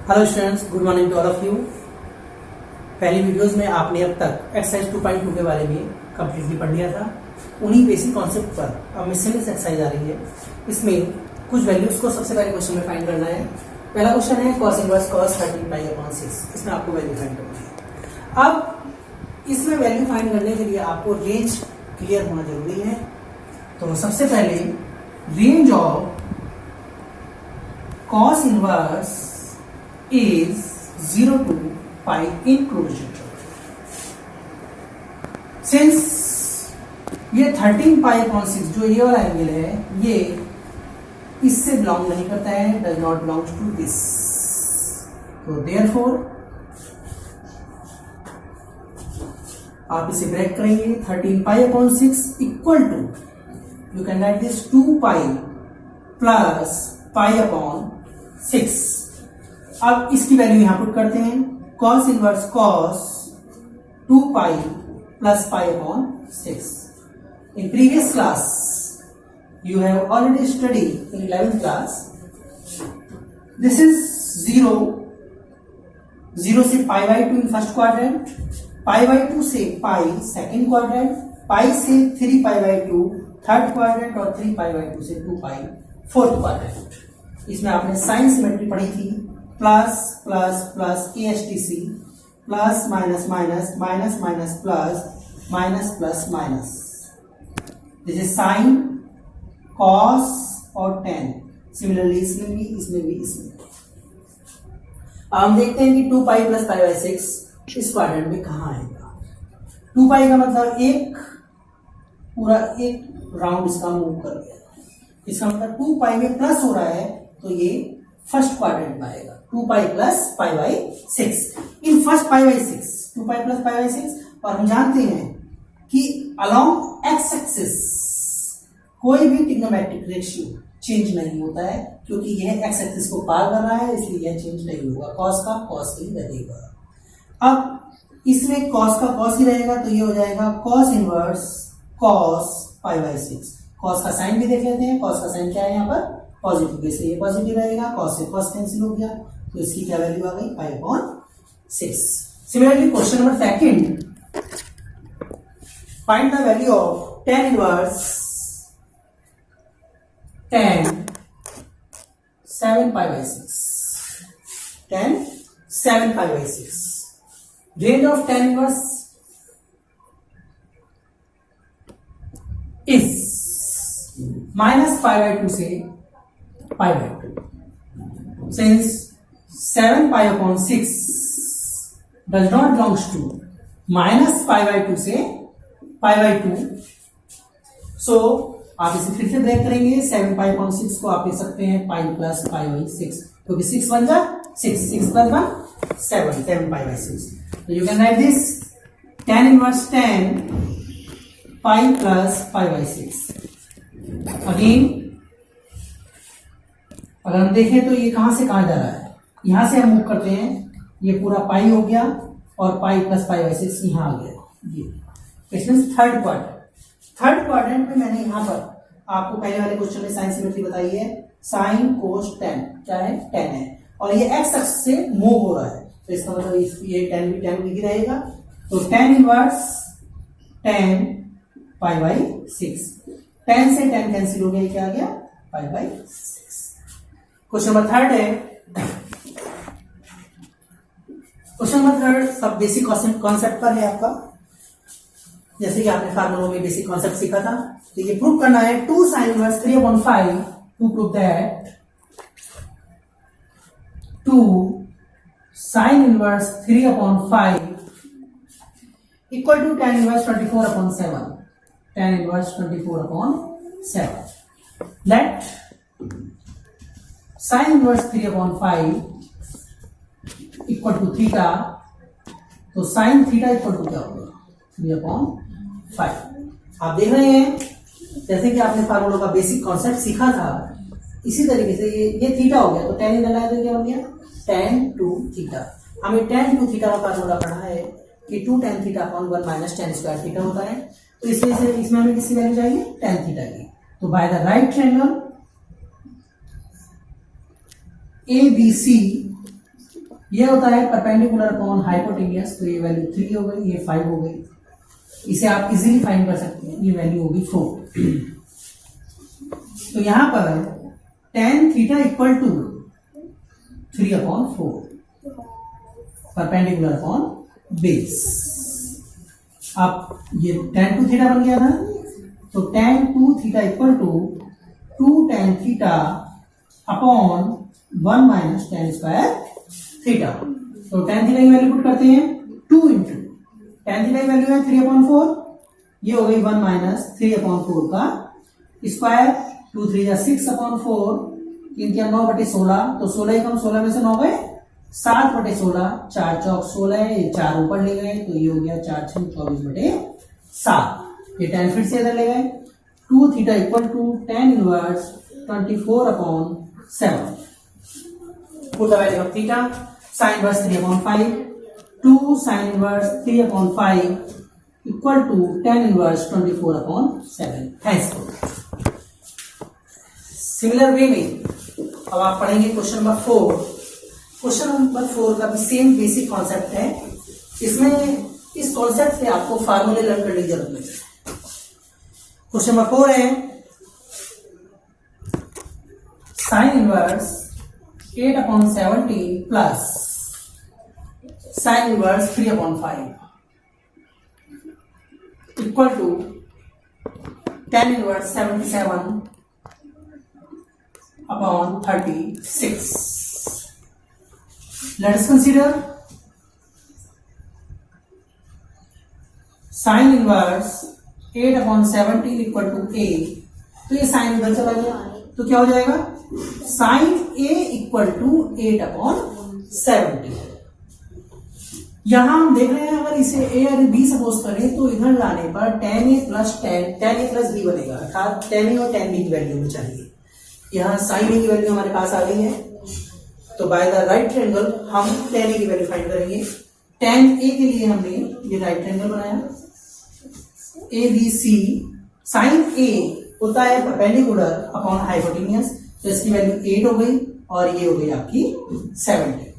Hello students, good morning to all of you. पहली videos में आपने अब तक एक्सरसाइज 2.2 के बारे में कंप्लीटली पढ़ लिया था। उन्हीं बेसिक कॉन्सेप्ट पर अब मिसलेनियस एक्सरसाइज आ रही है। इसमें कुछ वैल्यूज को सबसे पहले क्वेश्चन में फाइंड करना है। पहला क्वेश्चन है cos इनवर्स cos 13π/6। इसमें आपको वैल्यू फाइंड करनी है। अब इसमें वैल्यू फाइंड करने के लिए आपको रेंज क्लियर होना जरूरी है। तो सबसे पहले range of cos inverse is 0 to pi in closed interval। Since ये 13π/6 जो ये वाला एंगल है ये इससे बिलोंग नहीं करता है, does not belong to this। तो therefore आप इसे ब्रेक करेंगे 13π/6 equal to you can write this 2π plus π/6। अब इसकी वैल्यू यहां पुट करते हैं। cos inverse cos 2π plus π/6। In previous class you have already studied in 11th class, this is 0 से π/2 in first quadrant, π/2 से π second quadrant, π से 3π/2 third quadrant और 3π/2 से 2π fourth quadrant। इसमें आपने साइन सिमेट्री पढ़ी थी, plus plus plus ASTC, plus minus minus minus minus plus minus plus minus. This is sine, cos और टेन। सिमिलरली इसमें भी इसमें। अब हम देखते हैं कि 2π प्लस π/6 इस क्वाड्रेंट में कहाँ आएगा। 2π का मतलब एक पूरा एक राउंड इसका मूव कर गया। इसका मतलब 2π में प्लस हो रहा है तो ये फर्स्ट क्वाड्रेंट में आएगा। 2π प्लस π/6 इन फर्स्ट π/6, 2π प्लस π/6। और हम जानते हैं कि अलोंग एक्स एक्सिस कोई भी ट्रिग्नोमेट्रिक रेशियो चेंज नहीं होता है, क्योंकि यह एक्स एक्सिस को पार कर रहा है, इसलिए यह चेंज नहीं होगा। कॉस का कॉस ही रहेगा। अब इसमें कॉस का कॉस ही रहेगा तो ये हो जाएगा कॉस इनवर्स कॉस π/6। कॉस का साइन भी देख लेते हैं। कॉस का साइन क्या है यहाँ पर, पॉजिटिव, इसलिए ये पॉजिटिव रहेगा। कॉस से कॉस कैंसिल हो गया तो इसकी क्या वैल्यू आ गई, π/6। Similarly question number second, find the value of tan inverse tan 7π/6। tan 7π/6। Range of tan inverse is -π/2 से π/2। Since 7π/6 does not belongs to -π/2 से π/2, so आप इसे फिर से ब्रेक करेंगे। 7π/6 को आप लिख सकते हैं π प्लस π/6, क्योंकि 6 1 जा 6 प्लस 1 7π/6। तो you can write this tan inverse tan π plus π/6। Again अगर हम देखें तो ये कहां से कहां जा रहा है, यहां से हम मूव करते हैं, ये पूरा पाई हो गया और पाई प्लस π/6 यहां आ गया। ये इसमें थर्ड क्वाड्रेंट में मैंने यहां पर आपको पहले वाले क्वेश्चन में साइन सिमेट्री बताई है। साइन कोस टेन क्या है, टेन है, और ये एक्स एक्स से मूव हो रहा है, तो इसका मतलब ये टेन भी रहेगा। तो tan इनवर्स tan π/6, 10 से 10 कैंसिल हो गया, क्या आ गया, π/6। क्वेश्चन नंबर थर्ड है। क्वेश्चन नंबर थर्ड सब बेसिक कॉन्सेप्ट पर है आपका, जैसे कि आपने फार्मूलों में बेसिक कॉन्सेप्ट सीखा था। तो ये प्रूव करना है 2 sin inverse 3/5 to prove that 2 sin inverse 3/5 equal to tan inverse 24/7। tan inverse 24/7 let sin inverse 3/5 equal to theta. तो sin थीटा इक्वल टू क्या होगा, 3/5। आप देख रहे हैं जैसे कि आपने फार्मूलों का बेसिक कॉन्सेप्ट सीखा था, इसी तरीके से ये थीटा हो गया तो tan इधर लाया तो क्या हो गया, tan 2 थीटा। हमें tan 2 थीटा का फार्मूला पढ़ा है कि 2 tan theta upon 1 minus tan square theta होता है। तो इसलिए इसमें हमें किसकी वैल्यू चाहिए, tan थीटा की। तो by the right triangle ABC ये होता है परपेंडिकुलर अपॉन हाइपोटेनियस, तो ये वैल्यू 3 हो गई, ये 5 हो गई। इसे आप इजीली फाइंड कर सकते हैं, ये वैल्यू होगी 4। तो यहां पर tan theta equal to 3/4 perpendicular upon base. अब ये tan 2 थीटा बन गया था, तो tan 2 theta equal to 2 tan theta upon 1 minus tan square theta. तो tan थीटा की वैल्यू पुट करते हैं 2 इंटू tan थीटा की वैल्यू है 3/4, ये हो गई 1 माइनस 3/4 का स्क्वायर। 2 3 जा 6/4, 3 क्या 9/16, तो 16 कम 16 में से 9 गए 7/16, 4 चौक 16 है, ये 4 ऊपर ले गए, तो ये हो गया 4 6 24/7। ये tan फिर से इधर ले गए। 2 theta equal to tan inverse 24/7। Put the value of theta, sin inverse 3/5, 2 sin inverse 3/5 equal to tan inverse 24/7। Thanks. Similar way में अब आप पढ़ेंगे क्वेश्चन नंबर 4। क्वेश्चन नंबर 4 का भी सेम बेसिक कॉन्सेप्ट है। इसमें इस कॉन्सेप्ट पे आपको फार्मूले लर्न करने की जरूरत नहीं है। क्वेश्चन नंबर 4 है sine inverse 8/17 plus sine inverse 3/5 equal to tan inverse 77/36। Let us consider sin inverse 8/17 equal to a। तो ये साइन इधर चला गया, तो क्या हो जाएगा sin a इक्वल टू 8/17। यहां हम देख रहे हैं अगर इसे a और b सपोज करें तो इधर लाने पर tan a प्लस b बनेगा, अर्थात tan a और tan b की वैल्यू हमें चाहिए। यहाँ sin a की वैल्यू हमारे पास आ गई है, तो बाय द राइट ट्रायंगल हम tan a की वैल्यू फाइंड करेंगे। tan a के लिए हमने ये राइट ट्रायंगल बनाया ABC। sin a होता है परपेंडिकुलर अपॉन हाइपोटेनियस, तो इसकी वैल्यू 8 हो गई और ये हो गई आपकी 17।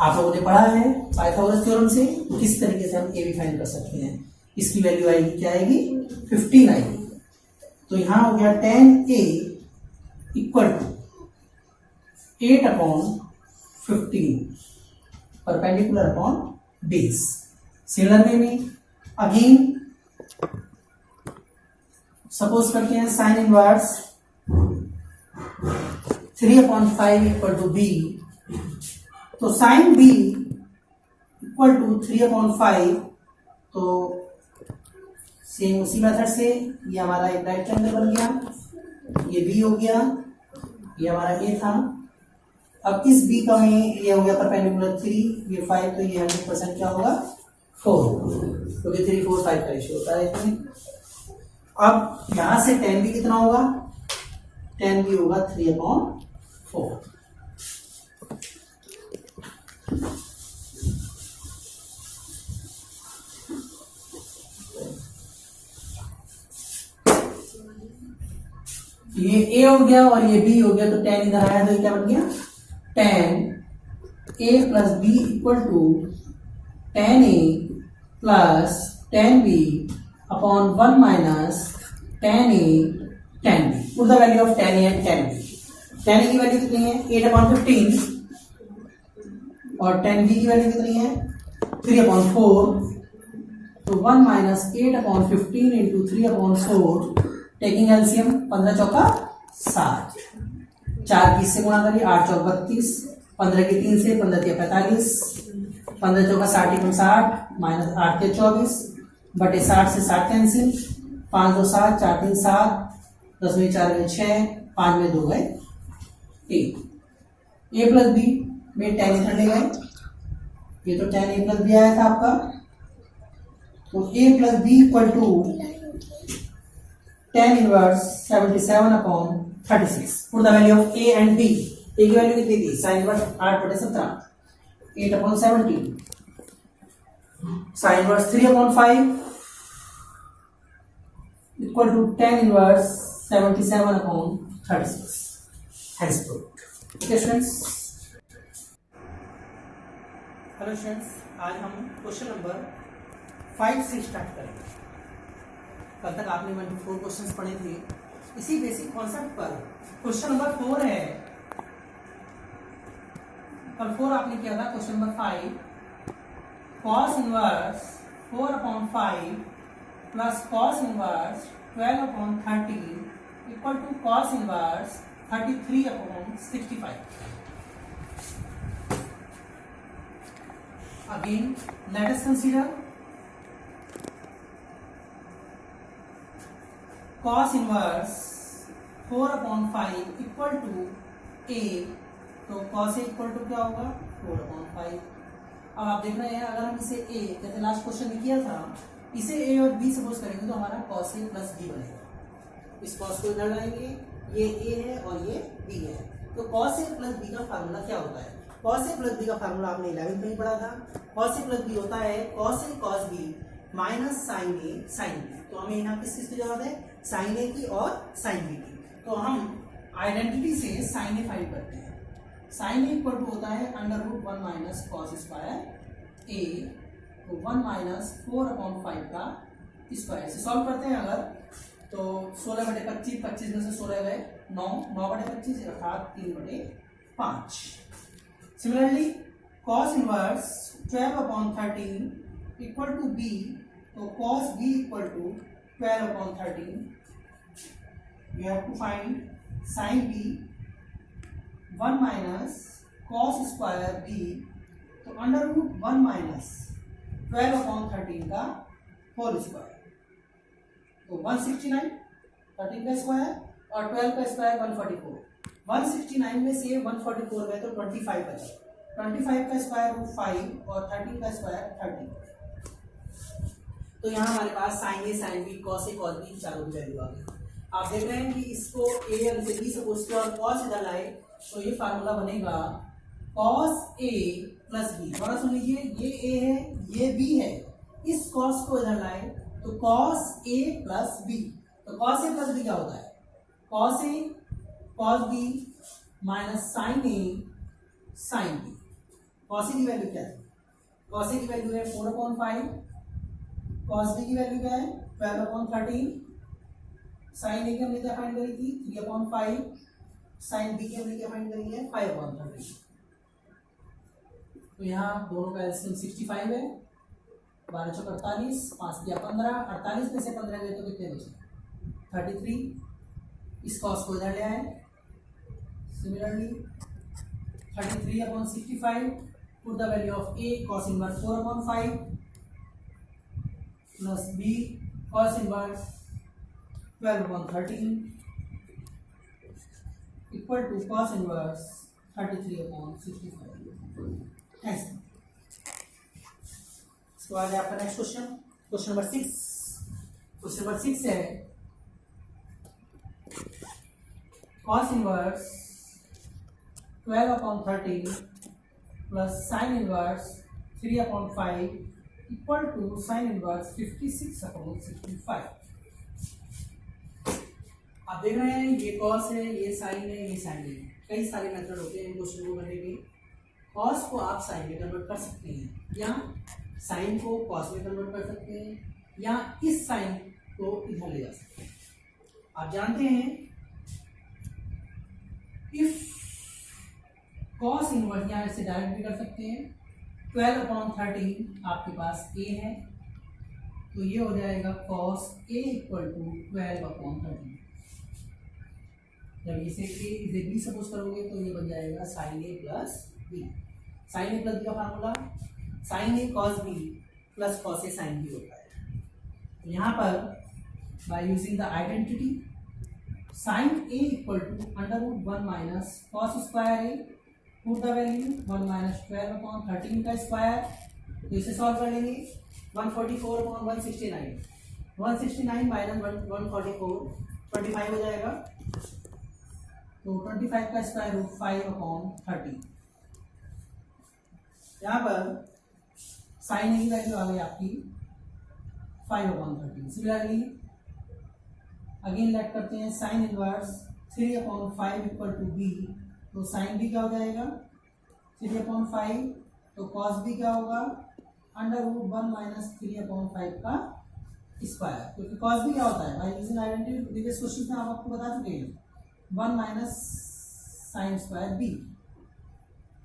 आप लोगों ने पढ़ा है पाइथागोरस थ्योरम से किस तरीके से हम a भी फाइंड कर सकते हैं। इसकी वैल्यू आएगी, क्या आएगी 15 आएगी। तो यहां हो गया tan a equal to 8/15 perpendicular upon base. Similar way में अगेन सपोज करते हैं sine inverse 3/5 equal to b। तो साइन b इक्वल टू 3/5, तो सेम उसी मेथड से ये हमारा एक राइट ट्रायंगल बन गया, ये b हो गया, ये हमारा a था। अब इस b का में ये हो गया परपेंडिकुलर 3, ये 5, तो ये 100% क्या होगा 4, क्योंकि 3 4 5 का रेशियो होता है इसमें। अब यहां से tan b कितना होगा, tan b होगा 3/4। ये a हो गया और ये b हो गया, तो tan इधर आया तो ये क्या बन गया tan a plus b equal to tan a plus tan b upon 1 minus tan a tan b। Put the value of tan a and tan b। tan a की वैल्यू कितनी है 8/15 और tan b की वैल्यू कितनी है 3/4। तो 1 माइनस 8/15 इंटू 3/4 टेकिंग एलसीएम 15 चौका 60, 4 की से गुणा करिए 8 चौक 32, 15 की 3 से 15 के 45, 15 चौका 60 कम 60 माइनस 8 के 24 बटे 60 से 60 कैंसिल, 5 2 7 4 3 7, 10 में 4 गए 6, 5 में 2 गए 1। a प्लस बी में tan इधर ले गए, ये तो tan a प्लस बी आया था आपका, तो a plus B equal to tan inverse 77/36। Put the value of a and b। a की वैल्यू कितनी थी sin inverse 8/17, 8/17 sin inverse 3/5 equal to tan inverse 77/36। Hence proved. Okay, friends. Hello students, आज हम क्वेश्चन नंबर 5 से start करेंगे। कल तक आपने 1 to 4 क्वेश्चंस पढ़े थे इसी बेसिक कॉन्सेप्ट पर। क्वेश्चन नंबर 4 है, कल 4 आपने किया था। Question number 5, cos inverse 4/5 plus cos inverse 12/13 equal to cos inverse 33/65। Again, let us consider cos inverse 4/5 equal to a, तो cos a इक्वल टू क्या होगा 4/5। अब आप देख रहे हैं, अगर हम इसे a जैसे लास्ट क्वेश्चन में किया था, इसे a और b सपोज करेंगे तो हमारा cos a प्लस b बनेगा। इस cos को इधर लाएंगे, ये a है और ये b है, तो cos a प्लस b का फार्मूला क्या होता है? cos a प्लस b का फार्मूला आपने 11th में ही पढ़ा था। cos a प्लस b होता है cos a cos b minus sin a sin b। तो हमें यहाँ किस चीज की जरूरत है? sin a की और sin b की। तो हम आइडेंटिटी से sin a फाइंड करते हैं। sin a इक्वल टू होता है √1 माइनस cos स्क्वायर a, तो 1 माइनस 4/5 का स्क्वायर से सॉल्व करते हैं अगर, तो 16/25, 25 में से 16 गए 9, 9/25 अर्थात 3/5। Similarly, cos inverse 12/13 equal to b, तो cos b equal to 12/13। We have to find sin b, 1 minus cos square b, तो √1 minus 12/13 का होल स्क्वायर, तो 169, 13 का स्क्वायर और 12 का स्क्वायर 144। 169 में से 144 गए तो 25 बचा। 25 का स्क्वायर रूट 5 और 13 का स्क्वायर 30। तो यहाँ हमारे पास sin a sin b cos a cos b चारों की वैल्यू आ गई। आप देख रहे हैं कि इसको a और इसे b सपोज किया और cos इधर लाए, तो ये फार्मूला बनेगा cos a प्लस b। थोड़ा सुन लीजिए, ये a है ये b है, इस cos को इधर लाए तो cos a प्लस b। तो cos a प्लस b क्या होता है? cos a cos b minus sin a sin b। cos a की वैल्यू क्या है? cos a की वैल्यू है 4/5, cos b की वैल्यू क्या है 12/13, sin a की हमने क्या फाइंड करी थी 3/5, sin b की हमने क्या फाइंड करी है 5/13। तो यहाँ दोनों का एलसीएम 65 है, 12 × 48, 5 × 15, 48 में से 15 गए तो कितने बचे 33। इस cos को इधर ले आए। Similarly, 33/65, put the value of a cos inverse 4/5 plus b cos inverse 12/13 equal to cos inverse 33/65। ऐसे इसके बाद आपका next question, question number 6। Question number 6 है cos inverse 12/13 plus sin inverse 3/5 equal to sin inverse 56/65। आप देख रहे हैं ये cos है, ये sin है, ये sin है। कई सारे मेथड होते हैं इन क्वेश्चन को करने के। cos को आप sin में कन्वर्ट कर सकते हैं, या sin को cos में कन्वर्ट कर सकते हैं, या इस sin को इधर ले जा सकते हैं। आप जानते हैं इफ cos इनवर्स यहाँ से डायरेक्ट भी कर सकते हैं। 12/13 आपके पास a है, तो ये हो जाएगा cos a इक्वल टू 12/13। जब इसे b सपोज करोगे तो ये बन जाएगा sin a plus b। sin a plus b का formula sin a cos b plus cos a sin b होता है। तो यहाँ पर by using the identity sin a equal to √1 minus cos square a, put the value 1 minus 12/13 का square, तो इसे solve कर लेंगे। 144/169, 169 माइनस 144 25 हो जाएगा, तो 25 का स्क्वायर रूट 5/30। यहाँ पर साइन ए की वैल्यू आ गई आपकी 5/13। सिमिलरली अगेन लेट करते हैं sine inverse 3/5 equal to B, तो साइन बी क्या हो जाएगा 3/5 तो कॉस बी क्या होगा, अंडर रूट 1 माइनस 3/5 का स्क्वायर, क्योंकि कॉस बी क्या होता है, by using identity previous question में हम आपको बता चुके हैं 1 माइनस साइन स्क्वायर बी,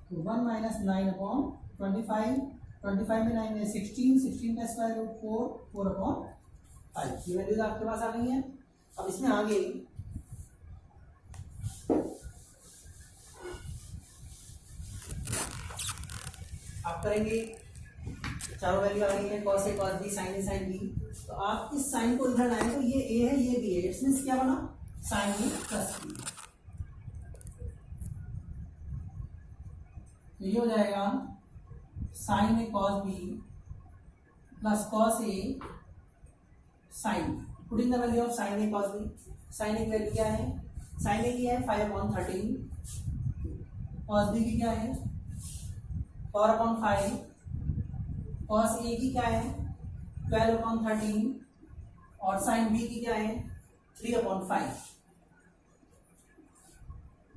तो 1 माइनस 9/25, 25 में 9 में 16, 16 का स्क्वायर रूट 4, 4/5। ये वैल्यूज आपके पास आ गई है। अब इसमें आगे आप करेंगे, चारों वैल्यू आ गई है, cos A cos B sine A sine B, तो आप इस साइन को इधर लाएं तो ये ए है ये बी है, इट्स मींस क्या बना, साइन ए प्लस बी, तो ये हो जाएगा sine A cos B plus cos A sine B. Putting the value of sine A cos B, sine A की वैल्यू क्या है, साइन ए की है 5/13, कॉस बी की क्या है 4/5, कॉस ए की क्या है 12/13 और साइन बी की क्या है 3/5।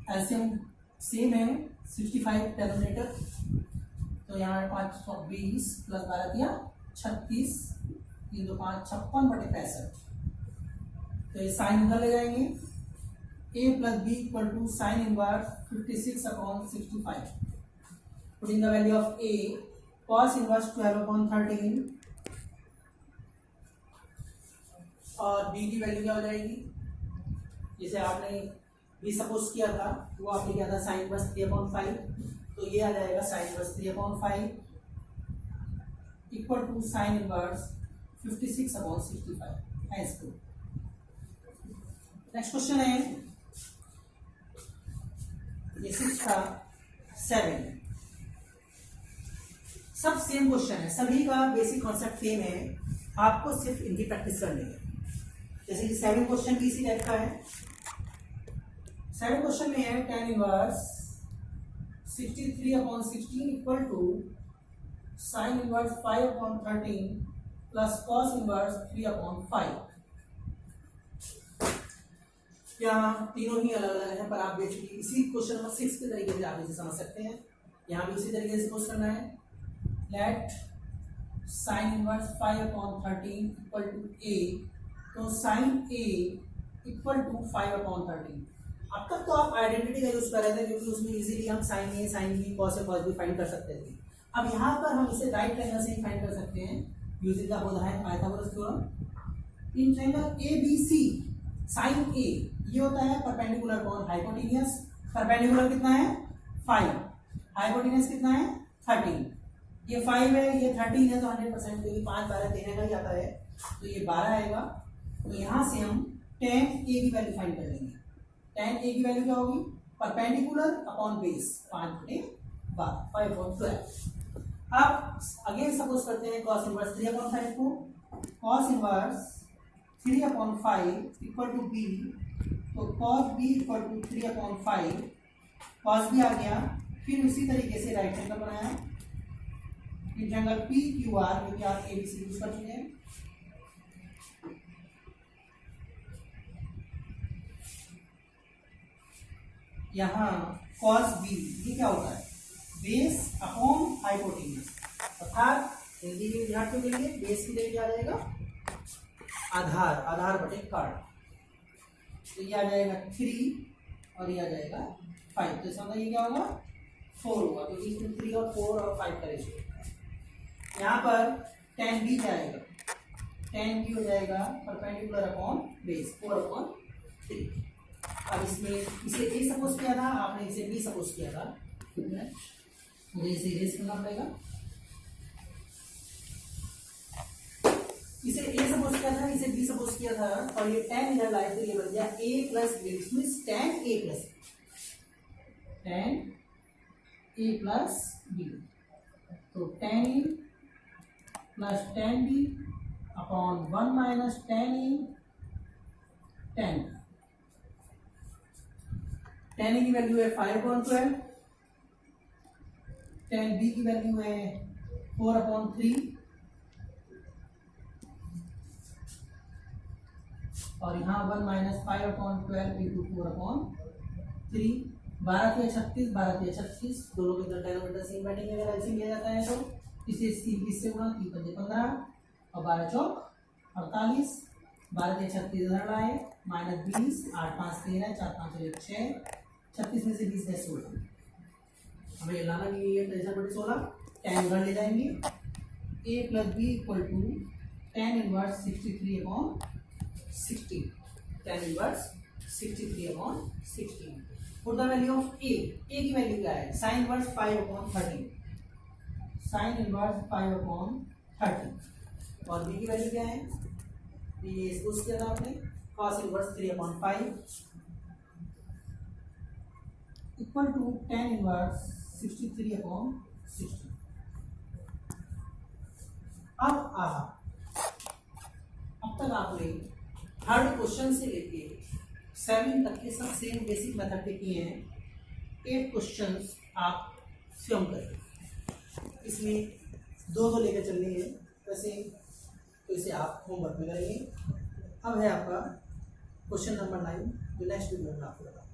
एलसीएम सेम है 65 डिनोमिनेटर, तो यहाँ 520 प्लस 12 दिया 36, 3 2 5 56/65, तो ये साइन इधर ले जाएंगे, a plus B equal to sine inverse 56/65, putting the value of a cos inverse 12/13 और b की वैल्यू क्या हो जाएगी, जैसे आपने b सपोज किया था वो आपने किया था साइन इनवर्स 3/5, तो ये आ जाएगा sine inverse 3/5 equal to sine inverse 56/65 as to. Next question है ये 6 का 7, सब सेम क्वेश्चन है, सभी का बेसिक कॉन्सेप्ट सेम है, आपको सिर्फ इनकी प्रैक्टिस करनी है। जैसे कि 7 क्वेश्चन भी इसी टाइप का है, 7 क्वेश्चन में है tan inverse 63/16 equal to sine inverse 5/13 plus cos inverse 3/5। यहाँ तीनों ही अलग अलग है, पर आप बेसिकली इसी क्वेश्चन नंबर 6 के तरीके से आप इसे समझ सकते हैं। यहाँ भी उसी तरीके से सपोज करना है, let sine inverse 5/13 equal to a, तो साइन a इक्वल टू 5/13। अब तक तो आप आइडेंटिटी का यूज कर रहे थे क्योंकि उसमें इजीली हम sign A sine B cos A cos B find कर सकते थे। अब यहाँ पर हम इसे राइट ट्रायंगल से ही फाइंड कर सकते हैं using the Pythagoras theorem. In triangle A B C sine A ये होता है परपेंडिकुलर कौन, हाइपोटेनियस। परपेंडिकुलर कितना है 5, हाइपोटेनियस कितना है 13, ये 5 है ये 13 है, तो 100% क्योंकि 5 12 13 का ही आता है, तो ये 12 आएगा। तो यहाँ से हम tan a की वैल्यू फाइंड कर लेंगे। tan a की वैल्यू क्या होगी, परपेंडिकुलर अपॉन बेस 5/12। अब अगेन सपोज करते हैं cos इनवर्स 3/5 को, cos inverse 3/5 equal to b, तो cos b equal to 3/5, cos b आ गया। फिर उसी तरीके से राइट एंगल बनाया, ट्रायंगल पी क्यू आर, क्योंकि आप ए बी सी यूज कर चुके हैं। यहाँ cos b ये क्या होता है, बेस अपॉन हाइपोटेन्यूज, अर्थात हिंदी में ध्यान क्यों देंगे, बेस की जगह आ जाएगा आधार, आधार बटे काट, तो ये आ जाएगा 3 और ये आ जाएगा 5, तो इसका ये क्या होगा 4 होगा, क्योंकि इसमें 3 और 4 और 5 का रेशियो। यहाँ पर tan b क्या आएगा, tan b हो जाएगा परपेंडिकुलर अपॉन बेस 4/3। अब इसमें इसे a सपोज किया था आपने, इसे b सपोज किया था, मुझे इसे इरेज करना पड़ेगा। इसे a सपोज किया था, इसे b सपोज किया था, और ये tan इधर लाए तो ये बन गया a प्लस b, इसमें tan a plus tan a plus b, तो tan a plus tan b upon 1 minus tan a tan b। tan a की वैल्यू है 5/12, tan b की वैल्यू है 4/3, और यहाँ 1 माइनस 5/12 इंटू 4/3 12 3 36, 12 3 36, दोनों के अंदर डेनोमिनेटर सेम बैठेंगे। अगर एलसीएम लिया जाता है तो इसे 30 से गुणा, 3 पंजे 15 और 12 चौक 48, 12 3 36 है -20, 8 5 13, 4 5 1 6, 36 में से 20 गए 16। हमें लाना नहीं है, 16 tan इनवर्स ले जाएंगे। a plus B equal to tan inverse 63/16, tan inverse 63/16। Put the value of a की वैल्यू क्या है? sin इनवर्स 5/30, sin इनवर्स 5/30 और b की वैल्यू क्या है? ये इसको किया था आपने, cos inverse 3/5 equal to tan inverse 63/16। अब तक आपने थर्ड क्वेश्चन से लेके 7 तक के सब सेम बेसिक मेथड पे किए हैं। 8 क्वेश्चंस आप स्वयं करें, इसमें 2 लेकर चलनी है वैसे, तो इसे आप होमवर्क में करेंगे। अब है आपका क्वेश्चन नंबर 9, जो नेक्स्ट वीडियो में आपको बताऊंगा।